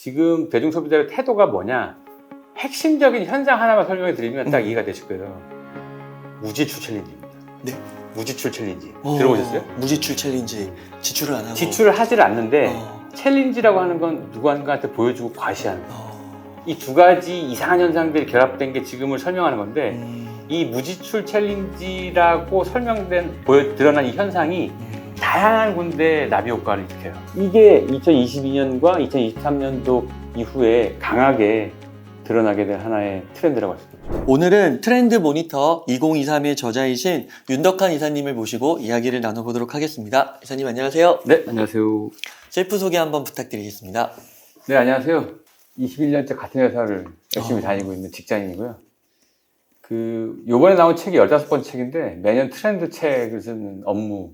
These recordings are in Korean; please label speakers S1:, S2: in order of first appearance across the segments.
S1: 지금 대중소비자의 태도가 뭐냐? 핵심적인 현상 하나만 설명해 드리면 딱 이해가 되실 거예요. 무지출 챌린지입니다.
S2: 네?
S1: 무지출 챌린지. 들어보셨어요?
S2: 무지출 챌린지. 지출을 안 하고.
S1: 지출을 하질 않는데 챌린지라고 하는 건 누구한테 보여주고 과시하는 거예요. 이 두 가지 이상한 현상들이 결합된 게 지금을 설명하는 건데 이 무지출 챌린지라고 드러난 이 현상이 다양한 군데 나비 효과를 일으켜요. 이게 2022년과 2023년도 이후에 강하게 드러나게 된 하나의 트렌드라고 할 수 있죠.
S2: 오늘은 트렌드 모니터 2023의 저자이신 윤덕한 이사님을 모시고 이야기를 나눠보도록 하겠습니다. 이사님 안녕하세요.
S1: 네, 안녕하세요.
S2: 셀프 소개 한번 부탁드리겠습니다.
S1: 네, 안녕하세요. 21년째 같은 회사를 열심히 다니고 있는 직장인이고요. 요번에 나온 책이 15번째 책인데 매년 트렌드 책을 쓰는 업무를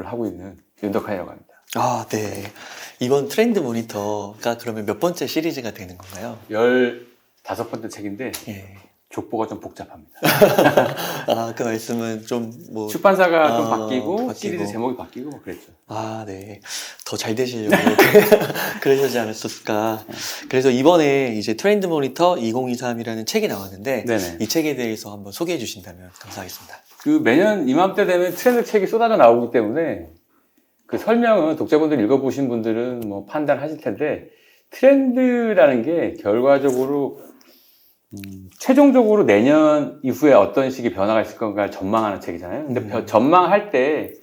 S1: 하고 있는 윤덕한이라고 합니다.
S2: 아, 네. 이번 트렌드 모니터가 그러면 몇 번째 시리즈가 되는 건가요?
S1: 15번째 책인데
S2: 예.
S1: 족보가 좀 복잡합니다.
S2: 아, 그 말씀은 좀 뭐.
S1: 출판사가 좀 바뀌고 시리즈 제목이 바뀌고 뭐 그랬죠.
S2: 아, 네. 더 잘 되시려고 그러시지 않았을까. 그래서 이번에 이제 트렌드 모니터 2023이라는 책이 나왔는데
S1: 네네.
S2: 이 책에 대해서 한번 소개해 주신다면 감사하겠습니다.
S1: 매년 이맘때 되면 트렌드 책이 쏟아져 나오기 때문에 그 설명은 독자분들 읽어보신 분들은 뭐 판단하실 텐데 트렌드라는 게 결과적으로 최종적으로 내년 이후에 어떤 식의 변화가 있을 건가를 전망하는 책이잖아요. 근데 전망할 때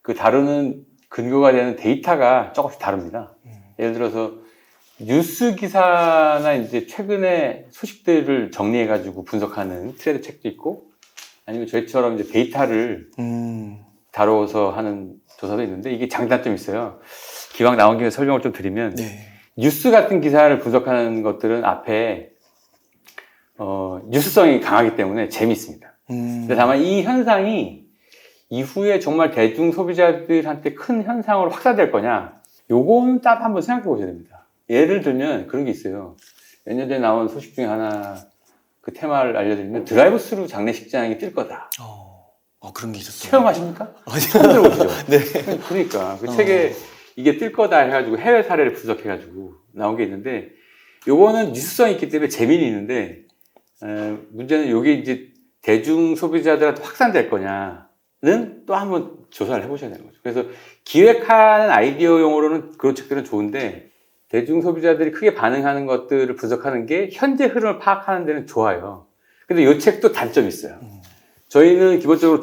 S1: 그 다루는 근거가 되는 데이터가 조금씩 다릅니다. 예를 들어서 뉴스 기사나 이제 최근의 소식들을 정리해가지고 분석하는 트렌드 책도 있고 아니면 저희처럼 이제 데이터를 다뤄서 하는 조사도 있는데 이게 장단점이 있어요. 기왕 나온 김에 설명을 좀 드리면
S2: 네.
S1: 뉴스 같은 기사를 분석하는 것들은 앞에 뉴스성이 강하기 때문에 재미있습니다. 근데 다만 이 현상이 이후에 정말 대중 소비자들한테 큰 현상으로 확산될 거냐 요건 딱 한번 생각해 보셔야 됩니다. 예를 들면 그런 게 있어요. 몇 년 전에 나온 소식 중에 하나 그 테마를 알려드리면 드라이브 스루 장례식장이 뜰 거다.
S2: 그런 게 있었어요.
S1: 체험하십니까? 처음 들어보시죠? 네. 그러니까 그 책에 이게 뜰 거다 해가지고 해외 사례를 분석해가지고 나온 게 있는데 요거는 뉴스성이 있기 때문에 재미는 있는데 문제는 요게 이제 대중 소비자들한테 확산될 거냐는 또 한번 조사를 해보셔야 되는 거죠. 그래서 기획하는 아이디어용으로는 그런 책들은 좋은데 대중 소비자들이 크게 반응하는 것들을 분석하는 게 현재 흐름을 파악하는 데는 좋아요. 근데 이 책도 단점이 있어요. 저희는 기본적으로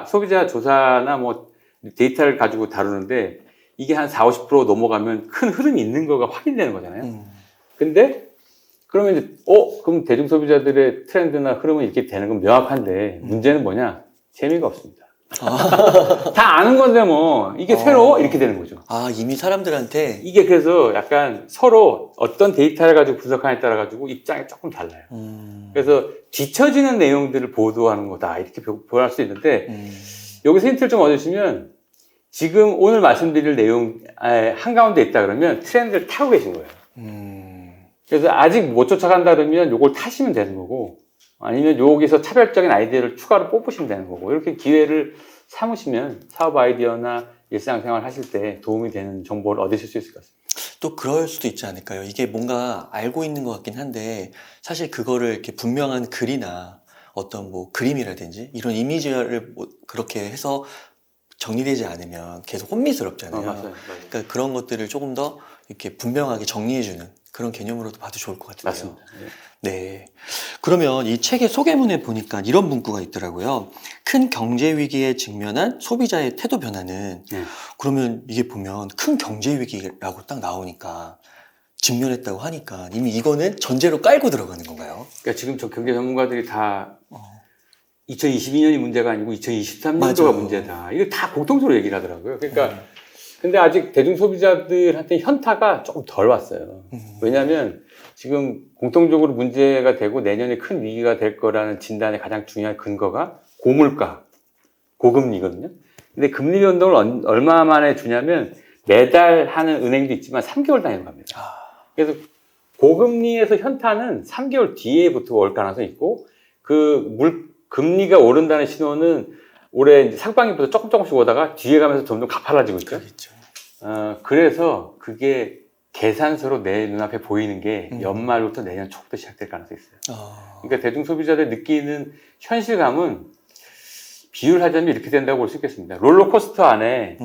S1: 소비자 조사나 뭐 데이터를 가지고 다루는데 이게 한 40, 50% 넘어가면 큰 흐름이 있는 거가 확인되는 거잖아요. 근데 그러면 이제 그럼 대중 소비자들의 트렌드나 흐름은 이렇게 되는 건 명확한데 문제는 뭐냐? 재미가 없습니다. 다 아는 건데 뭐 이게 새로워? 이렇게 되는 거죠.
S2: 이미 사람들한테
S1: 이게 그래서 약간 서로 어떤 데이터를 가지고 분석하냐에 따라 가지고 입장이 조금 달라요. 그래서 뒤처지는 내용들을 보도하는 거다 이렇게 보할 수 있는데 여기서 힌트를 좀 얻으시면 지금 오늘 말씀드릴 내용 한가운데 있다 그러면 트렌드를 타고 계신 거예요. 그래서 아직 못 쫓아간다 그러면 요걸 타시면 되는 거고 아니면 여기서 차별적인 아이디어를 추가로 뽑으시면 되는 거고 이렇게 기회를 삼으시면 사업 아이디어나 일상생활 하실 때 도움이 되는 정보를 얻으실 수 있을 것 같습니다.
S2: 또 그럴 수도 있지 않을까요? 이게 뭔가 알고 있는 것 같긴 한데 사실 그거를 이렇게 분명한 글이나 어떤 뭐 그림이라든지 이런 이미지를 뭐 그렇게 해서 정리되지 않으면 계속 혼미스럽잖아요.
S1: 맞아요.
S2: 그러니까 그런 것들을 조금 더 이렇게 분명하게 정리해주는 그런 개념으로도 봐도 좋을 것 같은데요.
S1: 맞습니다.
S2: 네. 그러면 이 책의 소개문에 보니까 이런 문구가 있더라고요. 큰 경제 위기에 직면한 소비자의 태도 변화는 그러면 이게 보면 큰 경제 위기라고 딱 나오니까 직면했다고 하니까 이미 이거는 전제로 깔고 들어가는 건가요?
S1: 그러니까 지금 저 경제 전문가들이 다 2022년이 문제가 아니고 2023년도가
S2: 맞아요.
S1: 문제다. 이거 다 공통적으로 얘기를 하더라고요. 그러니까 근데 아직 대중 소비자들한테 현타가 조금 덜 왔어요. 왜냐하면 지금 공통적으로 문제가 되고 내년에 큰 위기가 될 거라는 진단의 가장 중요한 근거가 고물가, 고금리거든요. 근데 금리 변동을 얼마 만에 주냐면 매달 하는 은행도 있지만 3개월 단위로 갑니다. 그래서 고금리에서 현타는 3개월 뒤에부터 올 가능성이 있고 금리가 오른다는 신호는 올해 이제 상반기부터 조금씩 오다가 뒤에 가면서 점점 가팔라지고 있죠.
S2: 그렇죠.
S1: 그래서 그게 계산서로 내 눈앞에 보이는 게 연말부터 내년 초부터 시작될 가능성이 있어요.
S2: 아.
S1: 그러니까 대중 소비자들 느끼는 현실감은 비유를 하자면 이렇게 된다고 볼 수 있겠습니다. 롤러코스터 안에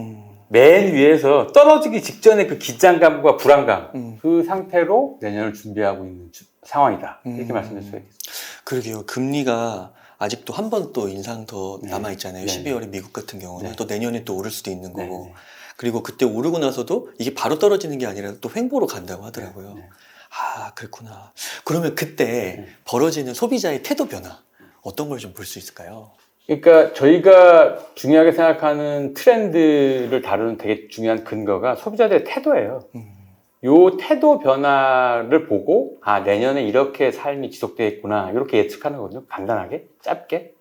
S1: 맨 위에서 떨어지기 직전의 그 긴장감과 불안감, 그 상태로 내년을 준비하고 있는 상황이다. 이렇게 말씀드릴 수가 있겠습니다.
S2: 그러게요. 금리가 아직도 한 번 또 인상 더 남아있잖아요.
S1: 네.
S2: 12월에 미국 같은 경우는
S1: 네.
S2: 또 내년에 또 오를 수도 있는 거고.
S1: 네.
S2: 그리고 그때 오르고 나서도 이게 바로 떨어지는 게 아니라 또 횡보로 간다고 하더라고요.
S1: 네.
S2: 아, 그렇구나. 그러면 그때 벌어지는 소비자의 태도 변화, 어떤 걸 좀 볼 수 있을까요?
S1: 그러니까 저희가 중요하게 생각하는 트렌드를 다루는 되게 중요한 근거가 소비자들의 태도예요. 요 태도 변화를 보고 아 내년에 이렇게 삶이 지속되겠구나 이렇게 예측하는 거거든요. 간단하게 짧게.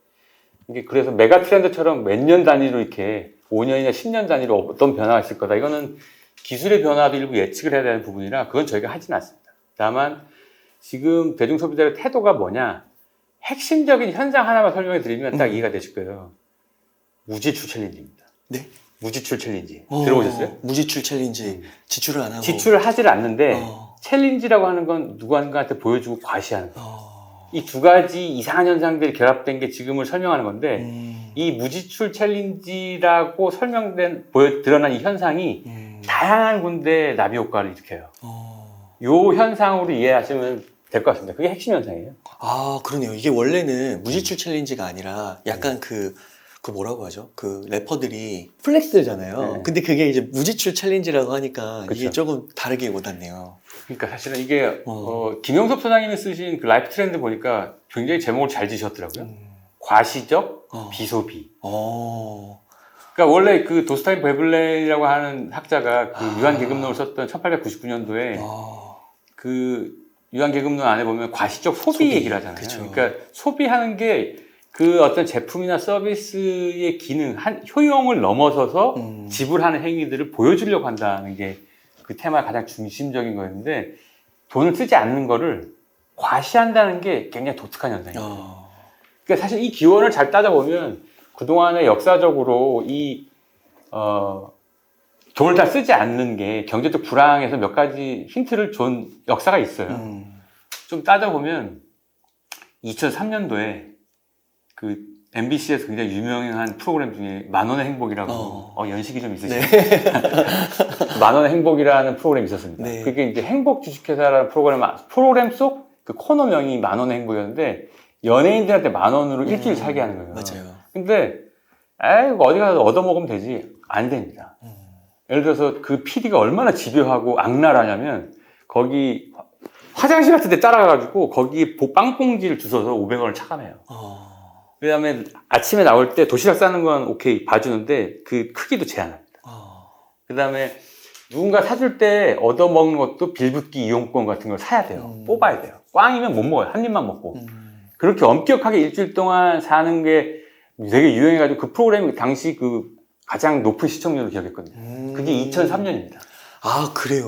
S1: 이게 그래서 메가 트렌드처럼 몇 년 단위로 이렇게 5년이나 10년 단위로 어떤 변화가 있을 거다. 이거는 기술의 변화도 일부 예측을 해야 되는 부분이라 그건 저희가 하지는 않습니다. 다만 지금 대중 소비자의 태도가 뭐냐, 핵심적인 현상 하나만 설명해 드리면 딱 이해가 되실 거예요. 무지출 챌린지입니다.
S2: 네?
S1: 무지출 챌린지 들어보셨어요?
S2: 무지출 챌린지. 지출을 안 하고.
S1: 지출을 하지를 않는데 챌린지라고 하는 건 누군가한테 보여주고 과시하는 거예요. 이 두 가지 이상한 현상들이 결합된 게 지금을 설명하는 건데 이 무지출 챌린지라고 드러난 이 현상이 다양한 군데 나비 효과를 일으켜요. 요 현상으로 이해하시면 될 것 같습니다. 그게 핵심 현상이에요.
S2: 아, 그러네요. 이게 원래는 무지출 챌린지가 아니라 약간 그 뭐라고 하죠? 그 래퍼들이 플렉스잖아요.
S1: 네.
S2: 근데 그게 이제 무지출 챌린지라고 하니까 이게
S1: 그쵸.
S2: 조금 다르게 와닿네요.
S1: 그러니까 사실은 이게 김영섭 소장님이 쓰신 그 라이프 트렌드 보니까 굉장히 제목을 잘 지셨더라고요. 과시적 비소비. 그러니까 원래 그 도스타인 베블레이라고 하는 학자가 그 유한계급론을 썼던 1899년도에 그 유한계급론 안에 보면 과시적 소비 얘기를 하잖아요.
S2: 그쵸.
S1: 그러니까 소비하는 게 그 어떤 제품이나 서비스의 기능, 효용을 넘어서서 지불하는 행위들을 보여주려고 한다는 게 그 테마의 가장 중심적인 거였는데 돈을 쓰지 않는 거를 과시한다는 게 굉장히 독특한 현상이에요. 그러니까 사실 이 기원을 잘 따져보면 그동안에 역사적으로 돈을 다 쓰지 않는 게 경제적 불황에서 몇 가지 힌트를 준 역사가 있어요. 좀 따져보면 2003년도에 그 MBC에서 굉장히 유명한 프로그램 중에 만원의 행복이라고 연식이 좀 있으시죠?
S2: 네.
S1: 만원의 행복이라는 프로그램이 있었습니다.
S2: 네.
S1: 그게 이제 행복 주식회사라는 프로그램 속 그 코너명이 만원의 행복이었는데 연예인들한테 만원으로 일주일 살게 하는 거예요.
S2: 맞아요.
S1: 근데 이거 어디 가서 얻어먹으면 되지. 안 됩니다. 예를 들어서 그 PD가 얼마나 집요하고 악랄하냐면 거기 화장실 같은 데 따라가가지고 거기 빵봉지를 주워서 500원을 차감해요. 그 다음에 아침에 나올 때 도시락 싸는 건 오케이 봐주는데 그 크기도 제한합니다. 그 다음에 누군가 사줄 때 얻어먹는 것도 빌붙기 이용권 같은 걸 사야 돼요. 뽑아야 돼요. 꽝이면 못 먹어요. 한 입만 먹고. 그렇게 엄격하게 일주일 동안 사는 게 되게 유행해가지고 그 프로그램이 당시 그 가장 높은 시청률을 기록했거든요. 그게 2003년입니다.
S2: 아, 그래요?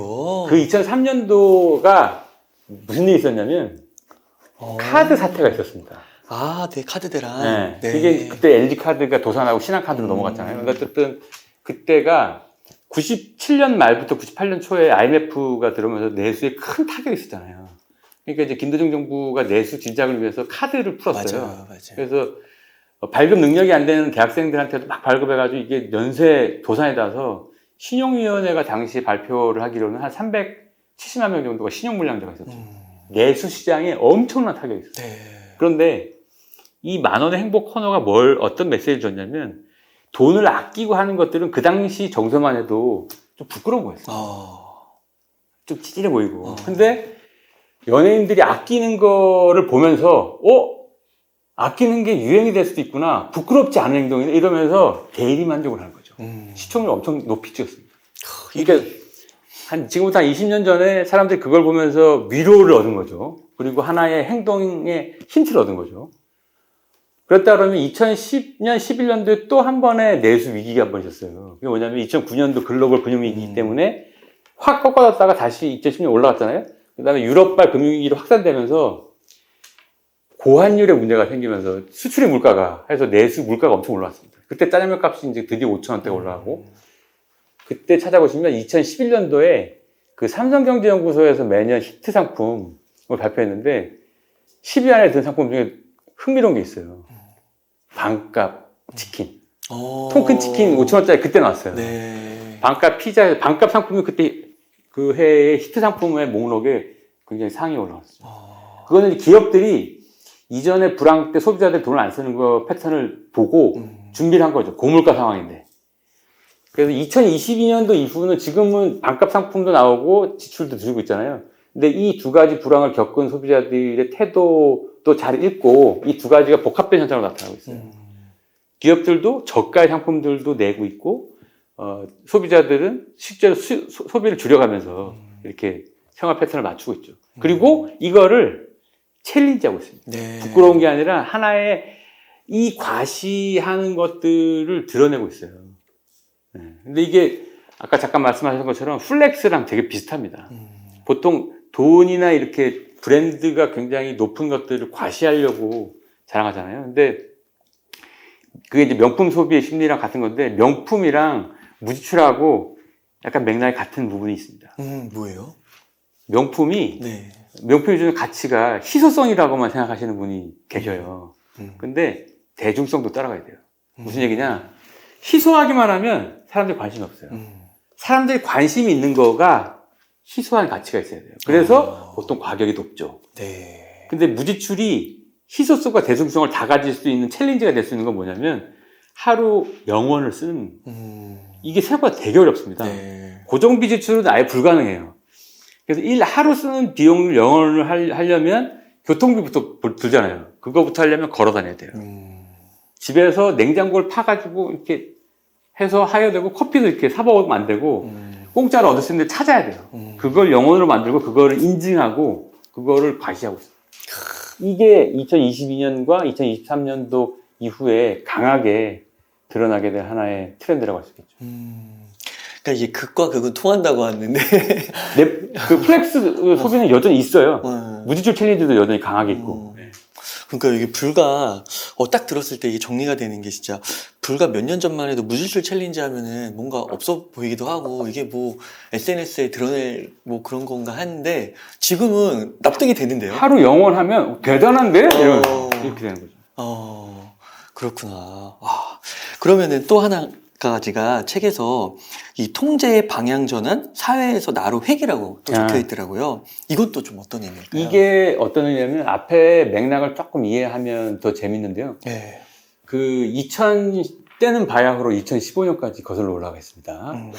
S1: 그 2003년도가 무슨 일이 있었냐면 카드 사태가 있었습니다.
S2: 아, 네, 카드 대란.
S1: 네.
S2: 네.
S1: 그게 그때 LG카드가 도산하고 신한카드로 넘어갔잖아요. 그러니까 어쨌든 그때가 97년 말부터 98년 초에 IMF가 들어오면서 내수에 큰 타격이 있었잖아요. 그러니까 이제 김대중 정부가 내수 진작을 위해서 카드를 풀었어요.
S2: 맞아요.
S1: 그래서 발급 능력이 안 되는 대학생들한테도 막 발급해가지고 이게 연쇄 도산에 닿아서 신용위원회가 당시 발표를 하기로는 한 370만 명 정도가 신용불량자가 있었죠. 내수 시장에 엄청난 타격이 있었어요.
S2: 네.
S1: 그런데 이 만원의 행복 코너가 어떤 메시지를 줬냐면 돈을 아끼고 하는 것들은 그 당시 정서만 해도 좀 부끄러워 보였어요. 좀 찌질해 보이고. 근데 연예인들이 아끼는 거를 보면서 아끼는 게 유행이 될 수도 있구나. 부끄럽지 않은 행동이네. 이러면서 대리 만족을 하는 거죠. 시청률 엄청 높이 찍었습니다. 그러니까 지금부터 한 20년 전에 사람들이 그걸 보면서 위로를 얻은 거죠. 그리고 하나의 행동의 힌트를 얻은 거죠. 그렇다 그러면 2010년, 11년도에 또 한 번의 내수 위기가 한 번 있었어요. 그게 뭐냐면 2009년도 글로벌 금융위기 때문에 확 꺾어졌다가 다시 2010년 올라갔잖아요. 그 다음에 유럽발 금융위기로 확산되면서 고환율의 문제가 생기면서 수출의 물가가 해서 내수 물가가 엄청 올라왔습니다. 그때 짜장면 값이 이제 드디어 5,000원대가 올라가고 그때 찾아보시면 2011년도에 그 삼성경제연구소에서 매년 히트 상품을 발표했는데 10위 안에 든 상품 중에 흥미로운 게 있어요. 반값 치킨. 통큰 치킨 5,000원짜리 그때 나왔어요.
S2: 네.
S1: 반값 피자, 반값 상품이 그때 그 해의 히트 상품의 목록에 굉장히 상위에 올라왔어요. 그거는 기업들이 이전에 불황 때 소비자들 돈을 안 쓰는 거 패턴을 보고 준비를 한 거죠. 고물가 상황인데. 그래서 2022년도 이후는 지금은 반값 상품도 나오고 지출도 줄고 있잖아요. 근데 이 두 가지 불황을 겪은 소비자들의 태도도 잘 읽고 이 두 가지가 복합된 현상으로 나타나고 있어요. 기업들도 저가의 상품들도 내고 있고 소비자들은 실제로 소비를 줄여가면서 이렇게 생활 패턴을 맞추고 있죠. 그리고 이거를 챌린지하고 있습니다.
S2: 네.
S1: 부끄러운 게 아니라 하나의 이 과시하는 것들을 드러내고 있어요. 네. 근데 이게 아까 잠깐 말씀하신 것처럼 플렉스랑 되게 비슷합니다. 보통 돈이나 이렇게 브랜드가 굉장히 높은 것들을 과시하려고 자랑하잖아요. 근데 그게 이제 명품 소비의 심리랑 같은 건데 명품이랑 무지출하고 약간 맥락이 같은 부분이 있습니다.
S2: 뭐예요?
S1: 명품이
S2: 네.
S1: 명품이 주는 가치가 희소성이라고만 생각하시는 분이 계셔요. 근데 대중성도 따라가야 돼요. 무슨 얘기냐? 희소하기만 하면 사람들이 관심이 없어요. 사람들이 관심이 있는 거가 희소한 가치가 있어야 돼요. 그래서 보통 가격이 높죠.
S2: 네.
S1: 근데 무지출이 희소성과 대중성을 다 가질 수 있는 챌린지가 될 수 있는 건 뭐냐면 하루 영원을 쓰는 이게 생각보다 되게 어렵습니다.
S2: 네.
S1: 고정비 지출은 아예 불가능해요. 그래서 하루 쓰는 비용을 영원을 하려면 교통비부터 들잖아요. 그거부터 하려면 걸어 다녀야 돼요. 집에서 냉장고를 파가지고 이렇게 해서 하여되고 커피도 이렇게 사 먹으면 안 되고 공짜로 얻을 수 있는데 찾아야 돼요. 그걸 영원으로 만들고 그거를 인증하고 그거를 과시하고 있어요. 이게 2022년과 2023년도 이후에 강하게 드러나게 될 하나의 트렌드라고 할 수 있겠죠.
S2: 그러니까 이게 극과 극은 통한다고 하는데.
S1: 그 플렉스 소비는 여전히 있어요. 무지출 챌린지도 여전히 강하게 있고.
S2: 그러니까 이게 불과 딱 들었을 때 이게 정리가 되는 게 진짜 불과 몇 년 전만 해도 무지출 챌린지 하면은 뭔가 없어 보이기도 하고 이게 뭐 SNS에 드러낼 뭐 그런 건가 하는데 지금은 납득이 되는데요.
S1: 하루 영원하면 대단한데? 이렇게 되는 거죠.
S2: 그렇구나. 와. 그러면은 또 하나 가지가 책에서 이 통제의 방향 전환 사회에서 나로 획이라고 또 적혀 있더라고요. 이것도 좀 어떤 의미일까요?
S1: 이게 어떤 의미냐면 앞에 맥락을 조금 이해하면 더 재밌는데요.
S2: 네.
S1: 그 2000때는 바야흐로 2015년까지 거슬러 올라가겠습니다.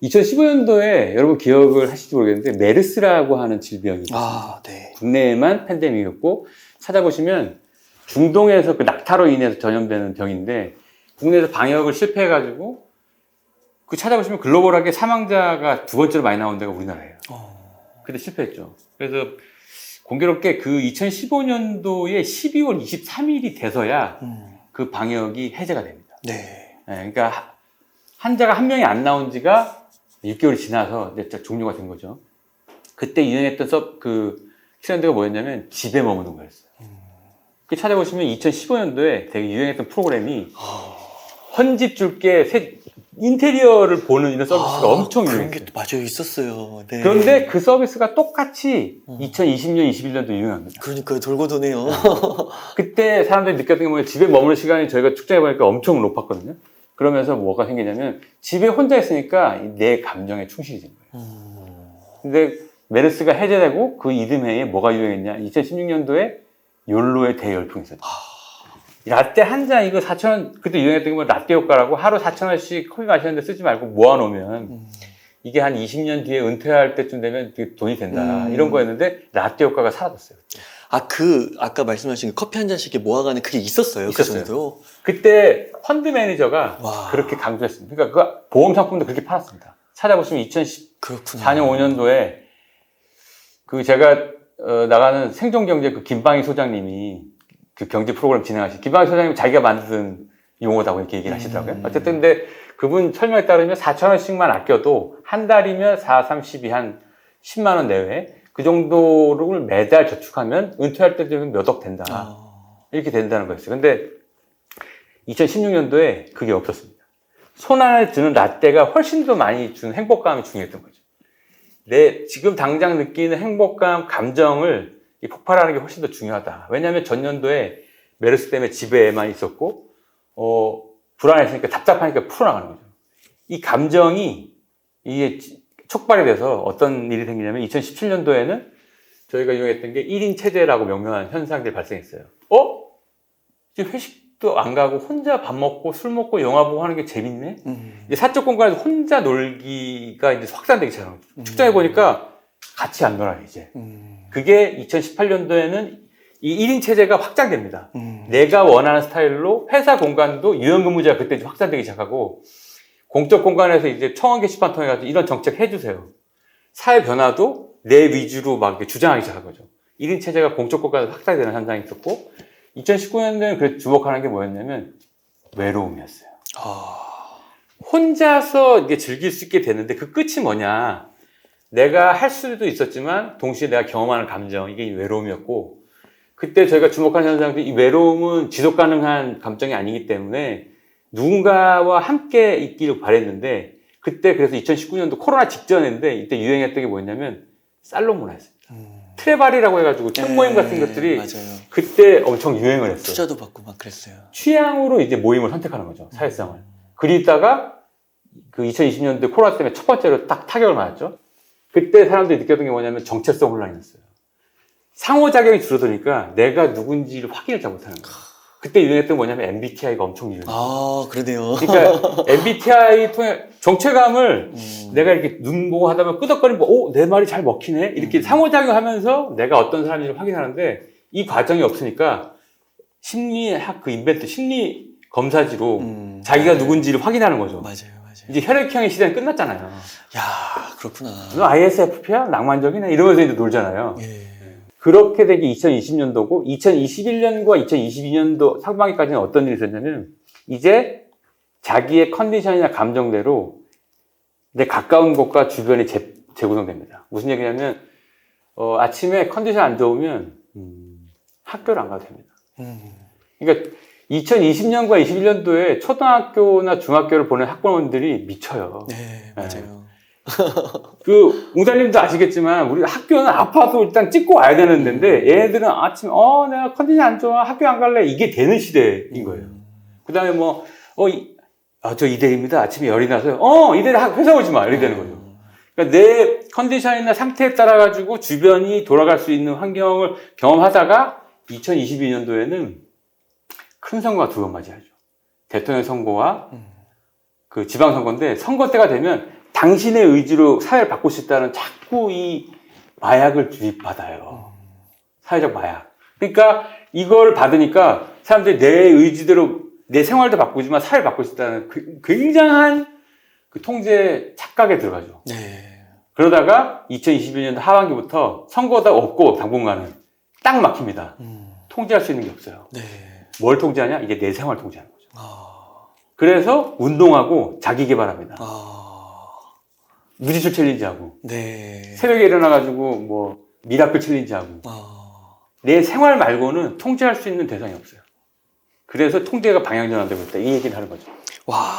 S1: 2015년도에 여러분 기억을 하실지 모르겠는데 메르스라고 하는 질병이 있었습니다.
S2: 네.
S1: 국내에만 팬데믹이었고 찾아보시면 중동에서 그 낙타로 인해서 전염되는 병인데 국내에서 방역을 실패해가지고 그 찾아보시면 글로벌하게 사망자가 두 번째로 많이 나온 데가 우리나라예요. 근데 실패했죠. 그래서 공교롭게 그 2015년도에 12월 23일이 돼서야 그 방역이 해제가 됩니다.
S2: 네.
S1: 그러니까 환자가 한 명이 안 나온 지가 6개월이 지나서 이제 종료가 된 거죠. 그때 유행했던 그 트렌드가 뭐였냐면 집에 머무는 거였어요. 그 찾아보시면 2015년도에 되게 유행했던 프로그램이 헌집 줄게 인테리어를 보는 이런 서비스가 엄청
S2: 그런 게
S1: 유행했어요.
S2: 맞아요, 있었어요. 네.
S1: 그런데 그 서비스가 똑같이 2020년, 21년도 유행합니다.
S2: 그러니까요, 돌고 도네요.
S1: 그때 사람들이 느꼈던 게 뭐냐면 집에 머무는 시간이 저희가 측정해보니까 엄청 높았거든요. 그러면서 뭐가 생기냐면 집에 혼자 있으니까 내 감정에 충실해진 거예요. 근데 메르스가 해제되고 그 이듬해에 뭐가 유행했냐? 2016년도에 욜로의 대열풍이 있었죠. 라떼 한 잔 이거 4,000원, 그때 유행했던 게 뭐 라떼 효과라고 하루 4,000원씩 커피 마시는데 쓰지 말고 모아놓으면 이게 한 20년 뒤에 은퇴할 때쯤 되면 돈이 된다. 이런 거였는데 라떼 효과가 사라졌어요.
S2: 아까 말씀하신 커피 한 잔씩 모아가는 그게 있었어요.
S1: 있었어요.
S2: 그전에도.
S1: 그때 펀드 매니저가
S2: 와.
S1: 그렇게 강조했습니다. 그러니까 그 보험 상품도 그렇게 팔았습니다. 찾아보시면 2014년, 5년도에 그 제가 나가는 생존경제 그 김방희 소장님이 그 경제 프로그램 진행하신 김방희 소장님 자기가 만든 용어다고 이렇게 얘기를 하시더라고요. 어쨌든 근데 그분 설명에 따르면 4,000원씩만 아껴도 한 달이면 4, 3, 12 한 10만 원 내외 그 정도를 매달 저축하면 은퇴할 때 되면 몇 억 된다. 이렇게 된다는 거였어요. 근데 2016년도에 그게 없었습니다. 손 안에 드는 라떼가 훨씬 더 많이 주는 행복감이 중요했던 거죠. 내 지금 당장 느끼는 행복감, 감정을 이 폭발하는 게 훨씬 더 중요하다. 왜냐하면 전년도에 메르스 때문에 집에만 있었고 불안했으니까 답답하니까 풀어나가는 거죠. 이 감정이 이게 촉발이 돼서 어떤 일이 생기냐면 2017년도에는 저희가 이용했던 게 1인 체제라고 명명한 현상들이 발생했어요. 지금 회식도 안 가고 혼자 밥 먹고 술 먹고 영화 보고 하는 게 재밌네? 이제 사적 공간에서 혼자 놀기가 이제 확산되기 시작한 거죠. 측정해 보니까 같이 안 놀아요, 이제. 그게 2018년도에는 이 1인 체제가 확장됩니다. 내가 원하는 스타일로 회사 공간도 유연근무제가 그때 좀 확산되기 시작하고 공적 공간에서 이제 청원 게시판 통해 가지고 이런 정책 해주세요. 사회 변화도 내 위주로 막 이렇게 주장하기 시작한 거죠. 1인 체제가 공적 공간에서 확산되는 현상이 있었고 2019년도에는 그 주목하는 게 뭐였냐면 외로움이었어요. 혼자서 이게 즐길 수 있게 됐는데 그 끝이 뭐냐? 내가 할 수도 있었지만 동시에 내가 경험하는 감정 이게 외로움이었고 그때 저희가 주목하는 현상들이 이 외로움은 지속 가능한 감정이 아니기 때문에 누군가와 함께 있기를 바랬는데 그때 그래서 2019년도 코로나 직전인데 이때 유행했던 게 뭐였냐면 살롱 문화였습니다. 트레발이라고 해가지고 책 모임 같은 것들이
S2: 맞아요.
S1: 그때 엄청 유행을 했어요.
S2: 투자도 받고 막 그랬어요.
S1: 취향으로 이제 모임을 선택하는 거죠. 사회성을. 그러다가 그 2020년도 코로나 때문에 첫 번째로 딱 타격을 맞았죠. 그때 사람들이 느꼈던 게 뭐냐면 정체성 혼란이었어요. 상호작용이 줄어드니까 내가 누군지를 확인을 잘 못하는 거예요. 그때 유행했던 게 뭐냐면 MBTI가 엄청 유행했어요.
S2: 그러네요.
S1: 그러니까 MBTI 통해 정체감을 내가 이렇게 눈 보고 하다 보면 끄덕거리면 내 말이 잘 먹히네? 이렇게 상호작용하면서 내가 어떤 사람인지를 확인하는데 이 과정이 없으니까 심리학 그 인벤트, 심리 검사지로 자기가 누군지를 확인하는 거죠.
S2: 맞아요.
S1: 이제 혈액형의 시대는 끝났잖아요.
S2: 야, 그렇구나.
S1: 너 ISFP야? 낭만적이네? 이러면서 이제 놀잖아요.
S2: 예.
S1: 그렇게 되기 2020년도고 2021년과 2022년도 상반기까지는 어떤 일이 있었냐면 이제 자기의 컨디션이나 감정대로 내 가까운 곳과 주변이 재구성됩니다. 무슨 얘기냐면 아침에 컨디션 안 좋으면 학교를 안 가도 됩니다. 그러니까 2020년과 21년도에 초등학교나 중학교를 보낸 학부모님들이 미쳐요.
S2: 네, 맞아요.
S1: 그 웅사님도 아시겠지만 우리 학교는 아파서 일단 찍고 와야 되는 데인데 얘네들은 아침에 내가 컨디션 안 좋아 학교 안 갈래 이게 되는 시대인 거예요. 그 다음에 저 이대리입니다. 아침에 열이 나서 이대리 회사 오지 마 이렇게 되는 거죠. 그러니까 내 컨디션이나 상태에 따라 가지고 주변이 돌아갈 수 있는 환경을 경험하다가 2022년도에는 큰 선거가 두 번 맞이하죠. 대통령 선거와 그 지방선거인데 선거 때가 되면 당신의 의지로 사회를 바꿀 수 있다는 자꾸 이 마약을 주입받아요. 사회적 마약. 그러니까 이걸 받으니까 사람들이 내 의지대로 내 생활도 바꾸지만 사회를 바꿀 수 있다는 굉장한 그 통제 착각에 들어가죠.
S2: 네.
S1: 그러다가 2022년 하반기부터 선거가 없고 당분간은 딱 막힙니다. 통제할 수 있는 게 없어요.
S2: 네.
S1: 뭘 통제하냐? 이게 내 생활을 통제하는 거죠. 그래서 운동하고 자기 개발합니다. 무지출 챌린지하고
S2: 네.
S1: 새벽에 일어나가지고 미라클 챌린지하고 내 생활 말고는 통제할 수 있는 대상이 없어요. 그래서 통제가 방향 전환되고 있다. 이 얘기를 하는 거죠.
S2: 와,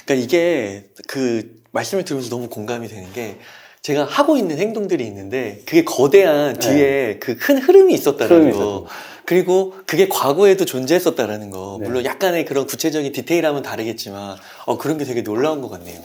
S2: 그러니까 이게 그 말씀을 들으면서 너무 공감이 되는 게 제가 하고 있는 행동들이 있는데 그게 거대한 뒤에 그 큰 흐름이 있었다는 거. 그리고 그게 과거에도 존재했었다라는 거. 물론 약간의 그런 구체적인 디테일함은 다르겠지만 그런 게 되게 놀라운 것 같네요.